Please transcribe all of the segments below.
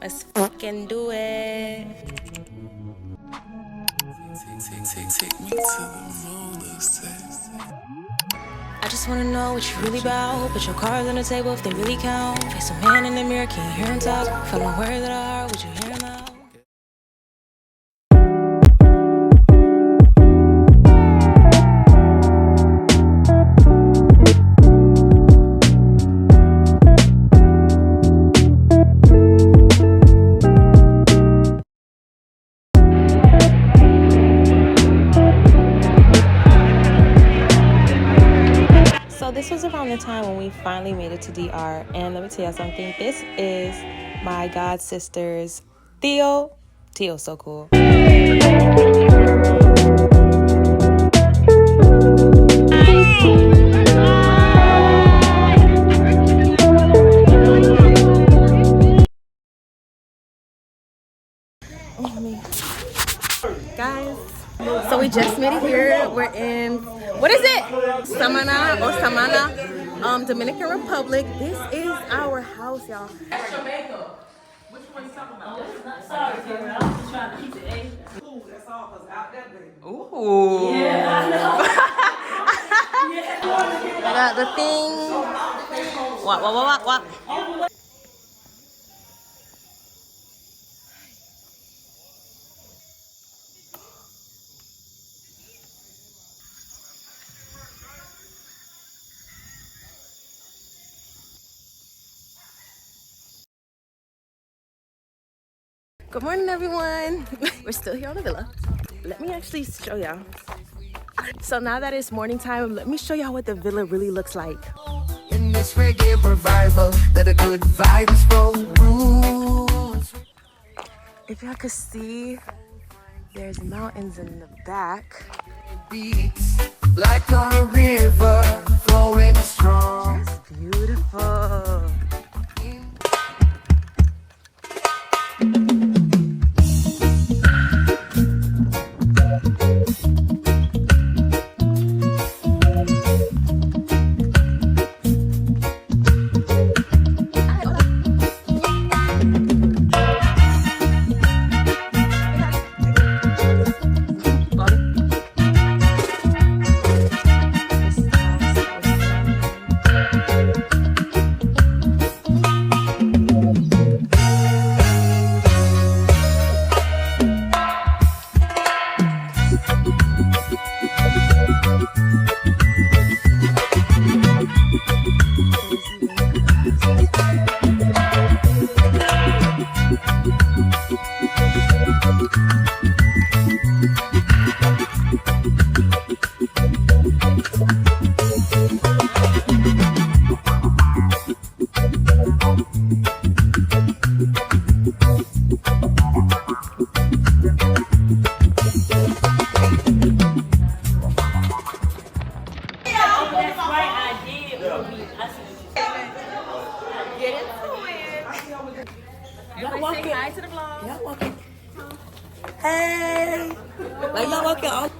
Let's fucking do it. Take me to the moon, let's taste. I just wanna know what you really about. Put your cards on the table if they really count. Face a man in the mirror, can you hear him talk? From the words of the heart, would you hear him out? So this was around the time when we finally made it to DR, and let me tell you something. This is my god sister's Theo. Theo's so cool. Guys, so we just made it here. We're in, what is it? Samaná or Samaná, Dominican Republic. This is our house, y'all. That's your makeup. Which one you talking about? Sorry, Karen. I was just trying to keep it Asian. Ooh, that's all because out that baby. Ooh. Yeah, I know. I got the thing. What? Good morning, everyone. We're still here on the villa. Let me actually show y'all. So now that it's morning time, let me show y'all what the villa really looks like. In this reggae revival, let a good vibes roll. If y'all could see, there's mountains in the back. Beats like a river flowing strong. It's beautiful. Y'all walking. Say hi to the vlog. Y'all walking. Hey. Like y'all walking all.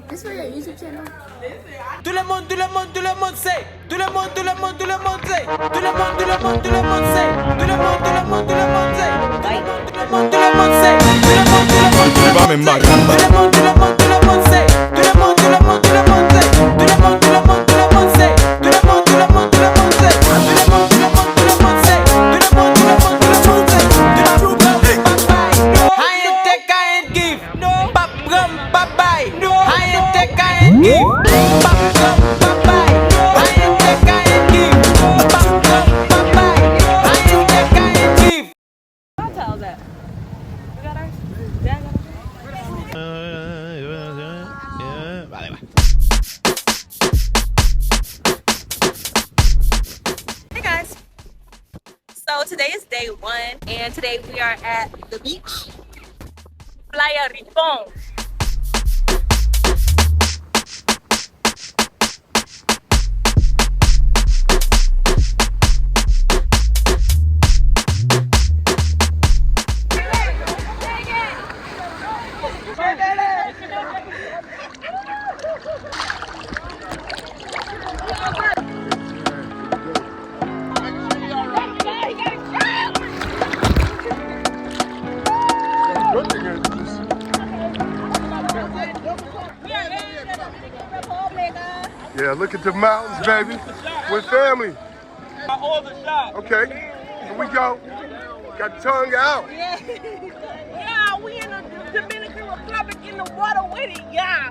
This for your YouTube channel? Tout le monde, tout le monde, tout le monde sait. Tout le monde, tout le monde, tout le monde sait. Tout le monde, tout le monde, tout le monde sait. Tout le monde, tout le monde, tout le monde sait. Tout le monde, tout le monde sait. Tout le monde, tout le monde, tout le monde sait. Tout le monde, tout le monde, tout le monde sait. Tout le monde, tout le monde, tout le monde sait. Tout le monde, tout le monde, tout le monde sait. Tout le monde, tout le monde, tout le monde sait. Tout le monde, tout le monde, tout le monde sait. Tout le monde, tout le monde, tout le monde sait. Tout le monde, I ain't take, I ain't give. Bap gum, bye bye. I ain't take, I ain't give. Bap gum, bye bye. I ain't take, I ain't give. Bap gum, bye bye. I ain't take, I ain't give. What tell that? We got ours? Yeah, Vale, va. Hey guys. So today is day 1, and today we are at the beach, Playa Ripon. Yeah, look at the mountains, baby. With family. Okay, here we go. Got tongue out. Yeah, we in the Dominican Republic in the water with it, yeah.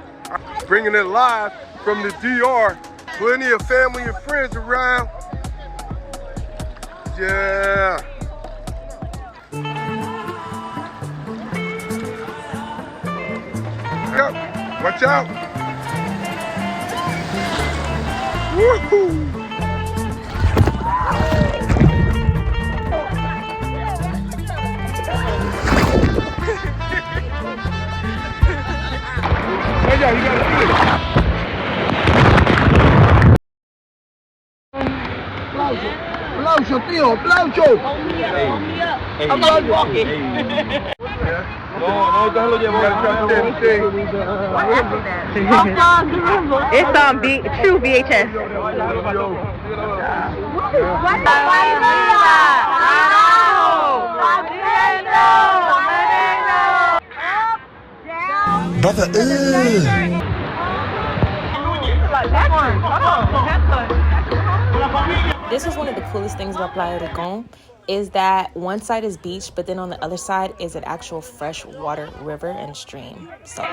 Bringing it live from the DR. Plenty of family and friends around. Yeah. Yep. Watch out. Woohoo. Hey, yeah, you gotta do it. Aplauso, tío, aplauso. Aplauso. No, déjalo llevar. It's on true VHS. Brother, This was one of the coolest things about Playa del Con, is that one side is beach, but then on the other side is an actual fresh water river and stream. So.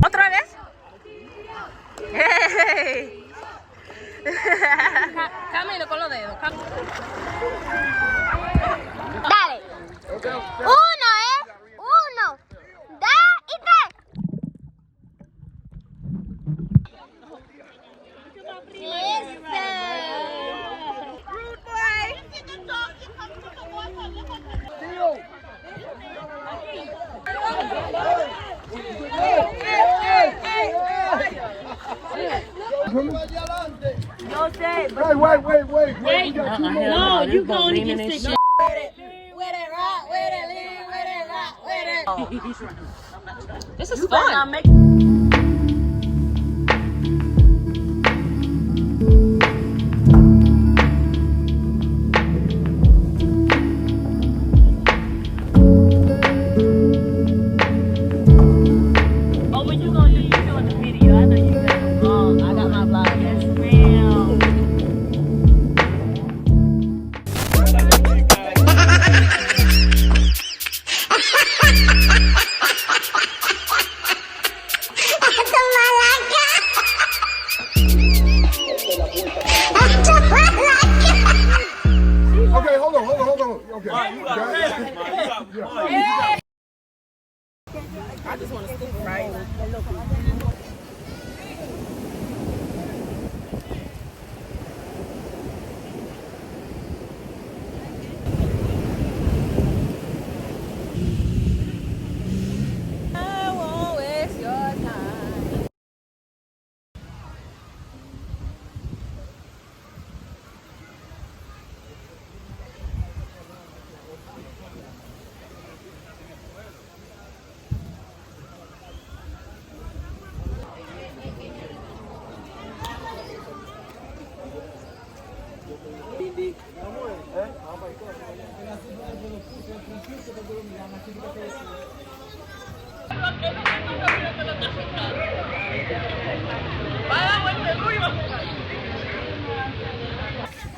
¿Otra vez? Hey. Camino con los dedos. Dale. Uno, Uno, dos y tres. Rude boy. No sé. Wait. No, you going to get this shit. This is fun. Oh, what you gonna do? You doing the video? I know you got a vlog. I got my vlog. Yes, ma'am. Okay, hold on. Okay. I just want to scoop it right. I won't waste your time.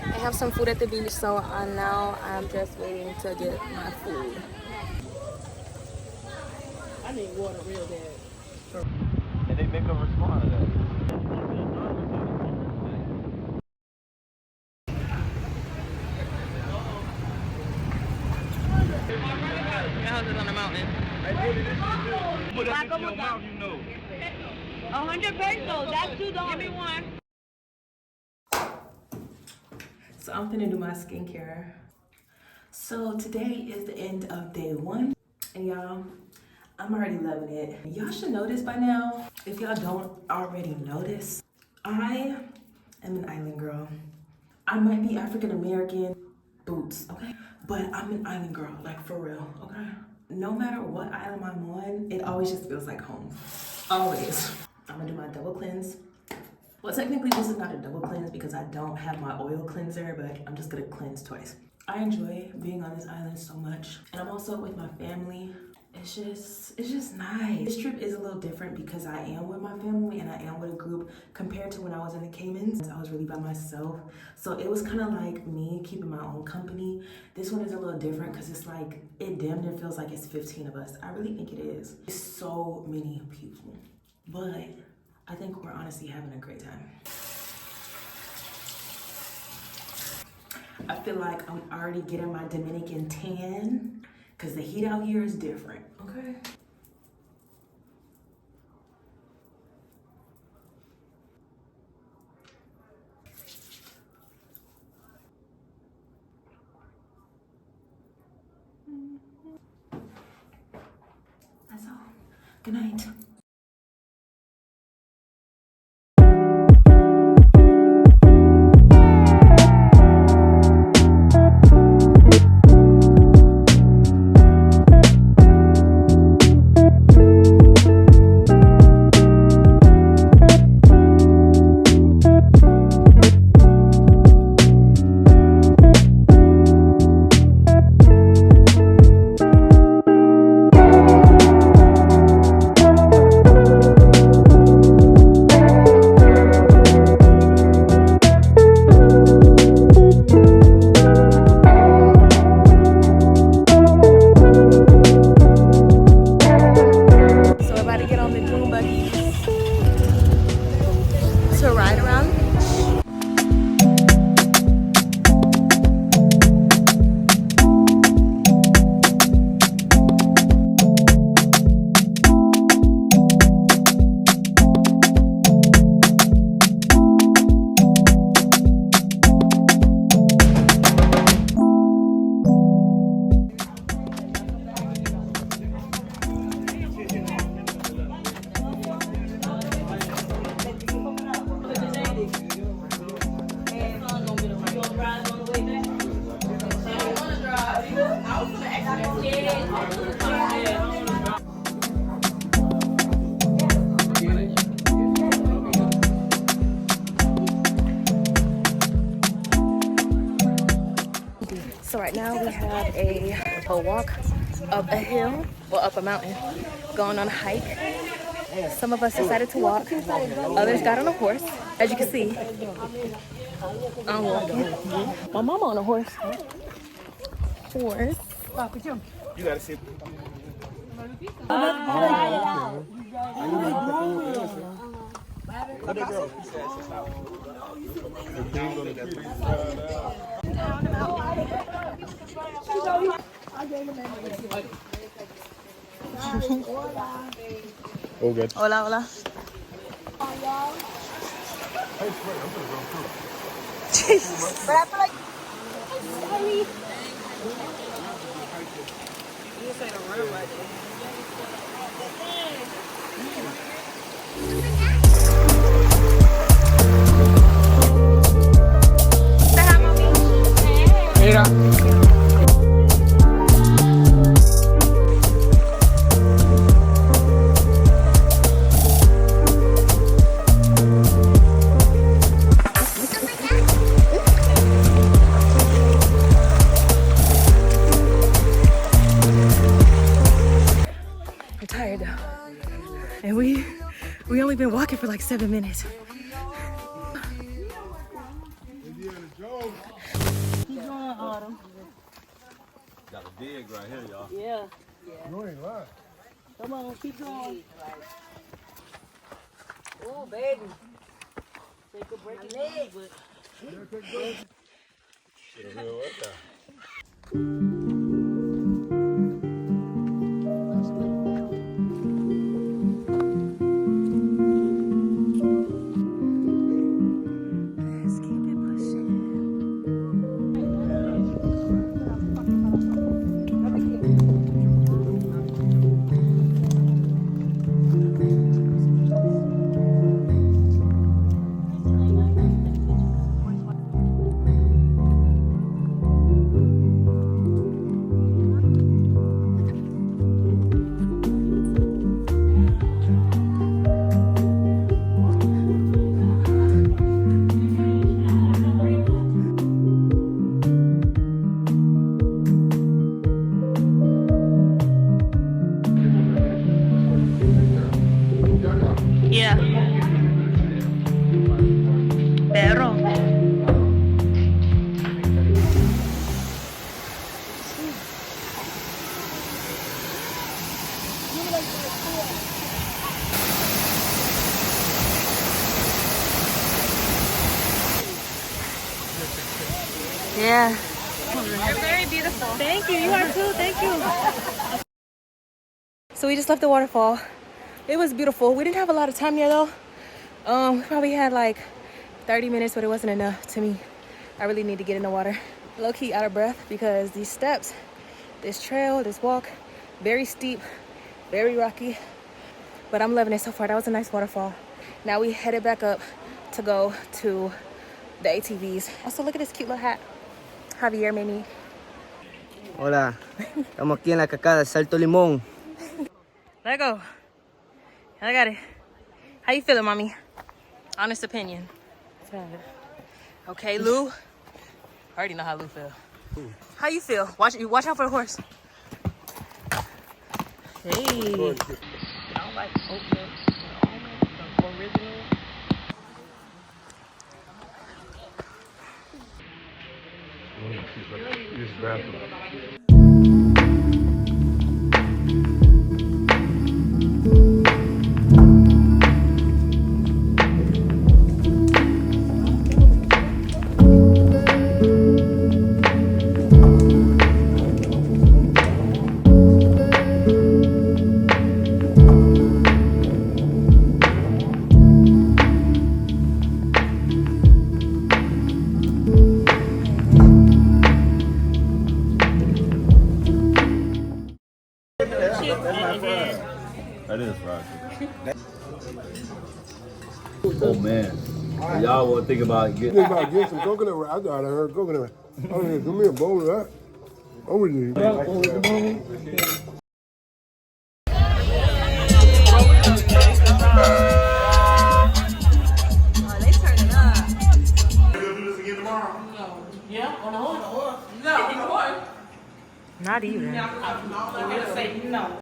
I have some food at the beach, so now I'm just waiting to get my food. I need water real bad. And they make a response to that. Your house is on the mountain. Put that in your mouth, you know. 100 pesos. That's $2. Give me one. So I'm finna do my skincare. So today is the end of day 1. And y'all, I'm already loving it. Y'all should know this by now. If y'all don't already know this, I am an island girl. I might be African American, boots, okay? But I'm an island girl, like for real, okay? No matter what island I'm on, it always just feels like home. Always. I'm gonna do my double cleanse. Well, technically this is not a double cleanse because I don't have my oil cleanser, but I'm just gonna cleanse twice. I enjoy being on this island so much, and I'm also with my family. It's just nice. This trip is a little different because I am with my family and I am with a group compared to when I was in the Caymans. I was really by myself, so it was kind of like me keeping my own company. This one is a little different because it's like, it damn near feels like it's 15 of us. I really think it is. It's so many people, but I think we're honestly having a great time. I feel like I'm already getting my Dominican tan because the heat out here is different, okay? That's all. Good night. So right now we have a boat walk up a hill, well up a mountain, going on a hike. Some of us decided to walk, others got on a horse. As you can see, I'm walking. My mama on a horse. Horse. You gotta see. Oh, good. Hola, hola. But I feel like Mira. I'm tired though. And we only been walking for like 7 minutes. Got a dig right here, y'all. Yeah. You ain't lying. Come on, keep going. Oh, baby. Take a break. My leg, but... Shit, what the? Yeah. Pero. Yeah. You're very beautiful. Thank you. You are too. Thank you. So we just left the waterfall. It was beautiful. We didn't have a lot of time there though. We probably had like 30 minutes, but it wasn't enough to me. I really need to get in the water. Low key out of breath because these steps, this trail, this walk, very steep, very rocky. But I'm loving it so far. That was a nice waterfall. Now we headed back up to go to the ATVs. Also, look at this cute little hat Javier made me. Hola, estamos aquí en la cascada Salto Limón. Let go. I got it. How you feeling, mommy? Honest opinion. Okay, Lou. I already know how Lou feel. How you feel? Watch out for the horse. Hey. I don't like oat milk. The original. Use the bathroom. That is fried chicken. Oh man. Y'all want to think about getting. Think about getting some coconut. I thought I heard coconut. Oh, yeah, give me a bowl of that. I'm with you. Yeah, on the horse. No, on the horse. Not even. I'm gonna say no.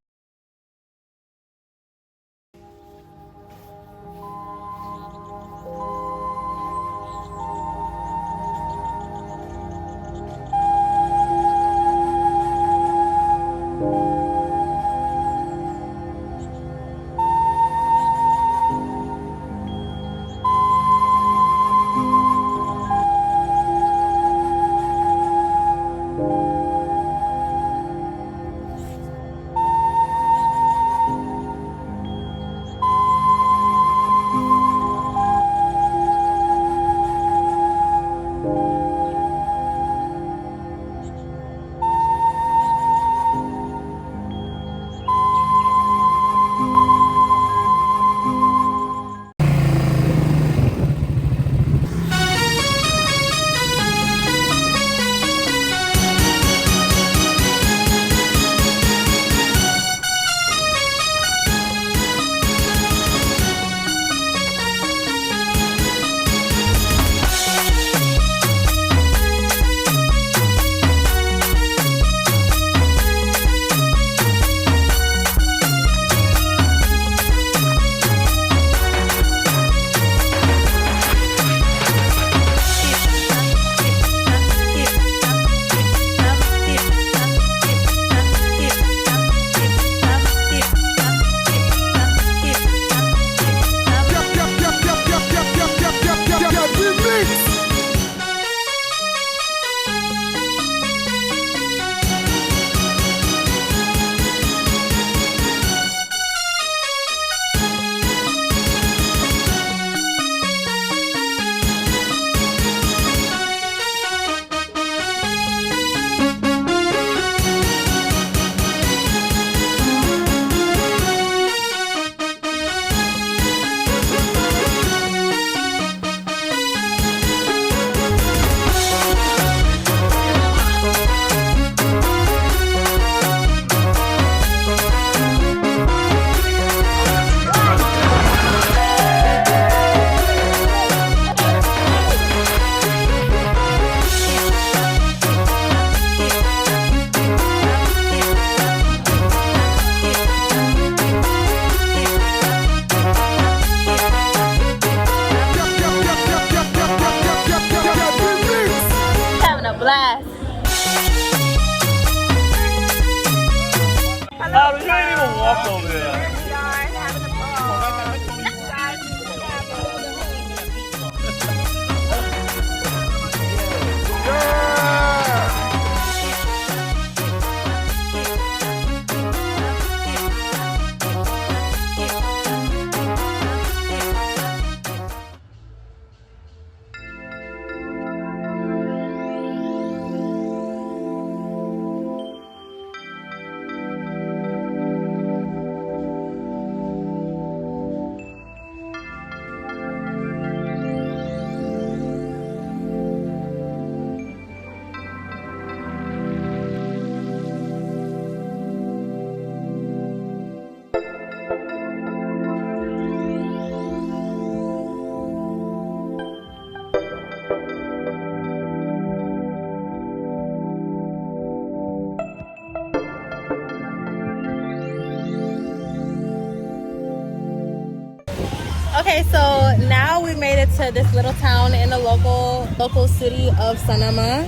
Okay, so now we made it to this little town in the local city of Samaná,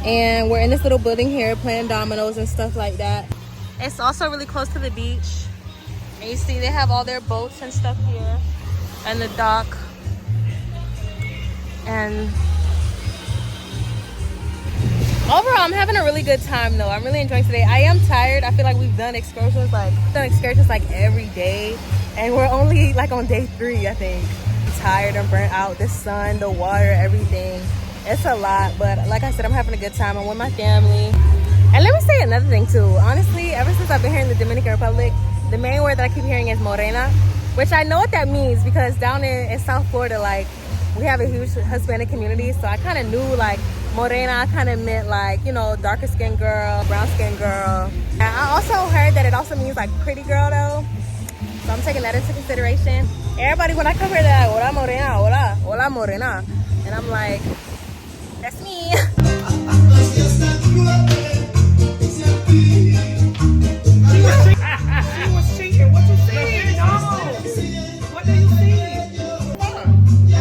and we're in this little building here playing dominoes and stuff like that. It's also really close to the beach, and you see they have all their boats and stuff here, and the dock, and overall I'm having a really good time though. I'm really enjoying today. I am tired. I feel like we've done excursions like every day, and we're only like on day 3, I think. I'm tired and burnt out. The sun, the water, everything. It's a lot, but like I said, I'm having a good time. I'm with my family. And let me say another thing too. Honestly, ever since I've been here in the Dominican Republic, the main word that I keep hearing is morena, which I know what that means because down in South Florida, like, we have a huge Hispanic community, so I kind of knew like morena kind of meant like, you know, darker skinned girl, brown skinned girl. And I also heard that it also means like pretty girl though, so I'm taking that into consideration. Everybody when I come here, they're like, hola morena, hola morena, and I'm like, that's me. She was cheating. What you see? No. What do you see?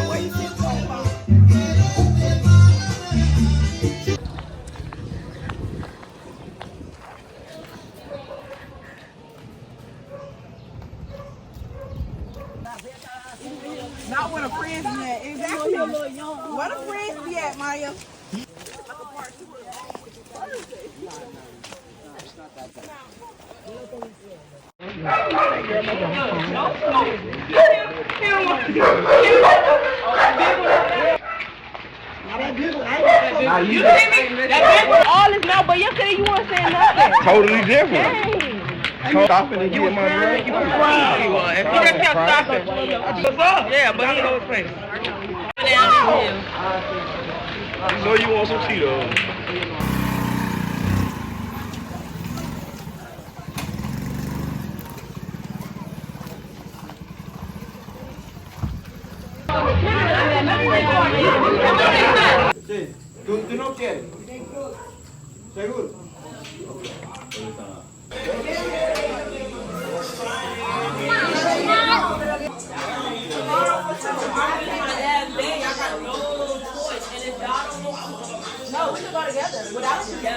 What you see? Not where the friends be at. Exactly. Where the friends be at, Maya? All is now, but yesterday you weren't saying nothing. Totally different. Dang. Stopping to get my drink. He just kept stopping. What's up? Yeah, but he knows his face. You know you want some Cheetos. Sí, tú no quieres. Seguro. No, we can go together without you. Yeah.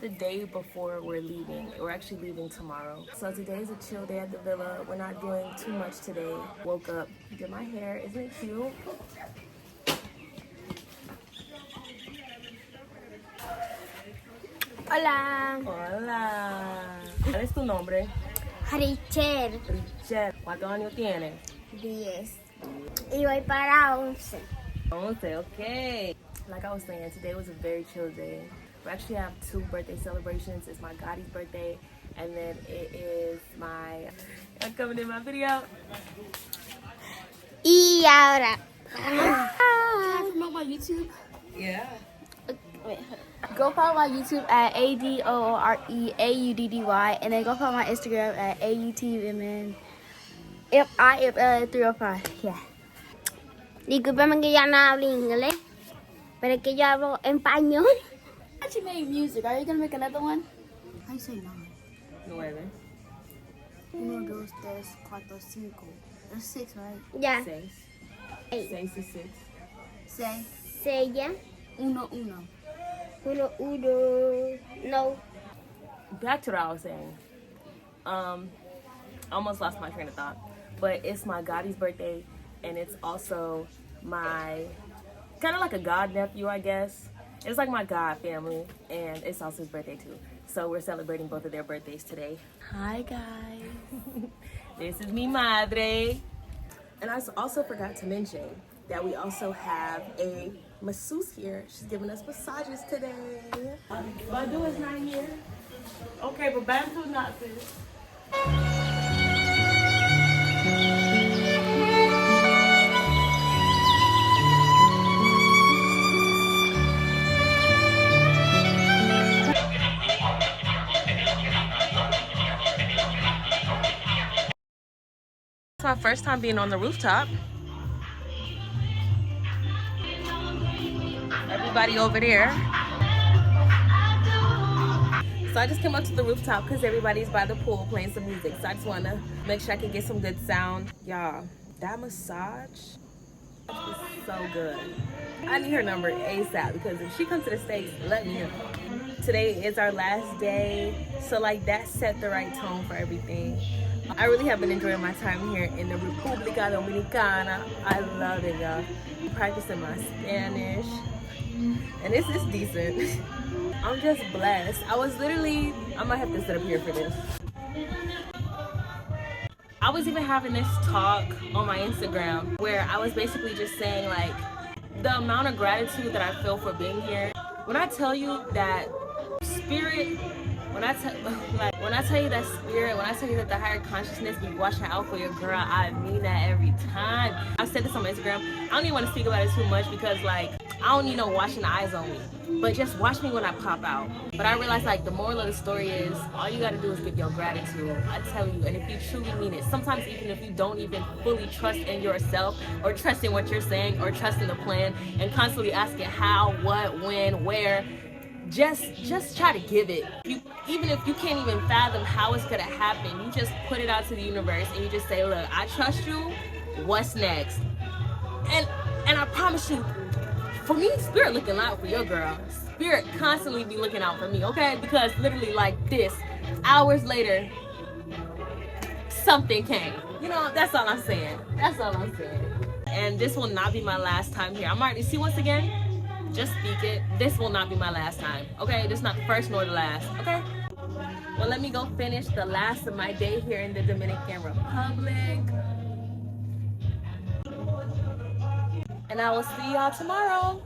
the day before we're leaving. We're actually leaving tomorrow. So today's a chill day at the villa. We're not doing too much today. Woke up, did my hair. Isn't it cute? Hola. Hola. ¿Cuál es tu nombre? Richard. Richard. ¿Cuántos años tienes? 10. Y voy para 11. 11, okay. Like I was saying, today was a very chill day. We actually have 2 birthday celebrations. It's my Gotti's birthday, and then it is my... Y'all coming in my video? Y ahora. Can I promote my YouTube? Yeah. Go follow my YouTube at ADOREAUDDY, and then go follow my Instagram at AUTMNFIFL305. Yeah. Discúlpame que ya no hablo inglés, pero es que yo hablo español. I actually made music. Are you gonna make another one? How you say 9? 9. 1, 2, 3, 4, 5. That's 6, right? Ya. 6. 8. 6 is 6. 6. 6 ya. 1, 1. 1, 1. No. Back to what I was saying. Almost lost my train of thought. But it's my Gotti's birthday, and it's also my kind of like a god nephew, I guess. It's like my god family, and it's also his birthday too. So we're celebrating both of their birthdays today. Hi guys. This is mi madre. And I also forgot to mention that we also have a masseuse here. She's giving us massages today. Badu is not here. Okay, but Bantu's not this. It's my first time being on the rooftop. Everybody over there. So I just came up to the rooftop because everybody's by the pool playing some music. So I just want to make sure I can get some good sound. Y'all, that massage is so good. I need her number ASAP because if she comes to the States, let me know. Today is our last day. So like that set the right tone for everything. I really have been enjoying my time here in the República Dominicana. I love it, y'all. Practicing my Spanish. And this is decent. I'm just blessed. I might have to sit up here for this. I was even having this talk on my Instagram where I was basically just saying like the amount of gratitude that I feel for being here. When I tell you that spirit, when I tell you that spirit, when I tell you that the higher consciousness be watching out for your girl, I mean that every time. I said this on my Instagram. I don't even want to speak about it too much because like I don't need no watching the eyes on me, but just watch me when I pop out. But I realized like the moral of the story is all you got to do is give your gratitude. I tell you, and if you truly mean it, sometimes even if you don't even fully trust in yourself or trust in what you're saying or trust in the plan and constantly asking how, what, when, where, just try to give it. Even if you can't even fathom how it's gonna happen, you just put it out to the universe and you just say, look, I trust you, what's next? And I promise you, for me, spirit looking out for your girl. Spirit constantly be looking out for me, okay? Because literally like this, hours later, something came. You know, that's all I'm saying. That's all I'm saying. And this will not be my last time here. I'm already, see once again, just speak it. This will not be my last time, okay? This is not the first nor the last, okay? Well, let me go finish the last of my day here in the Dominican Republic. And I will see y'all tomorrow.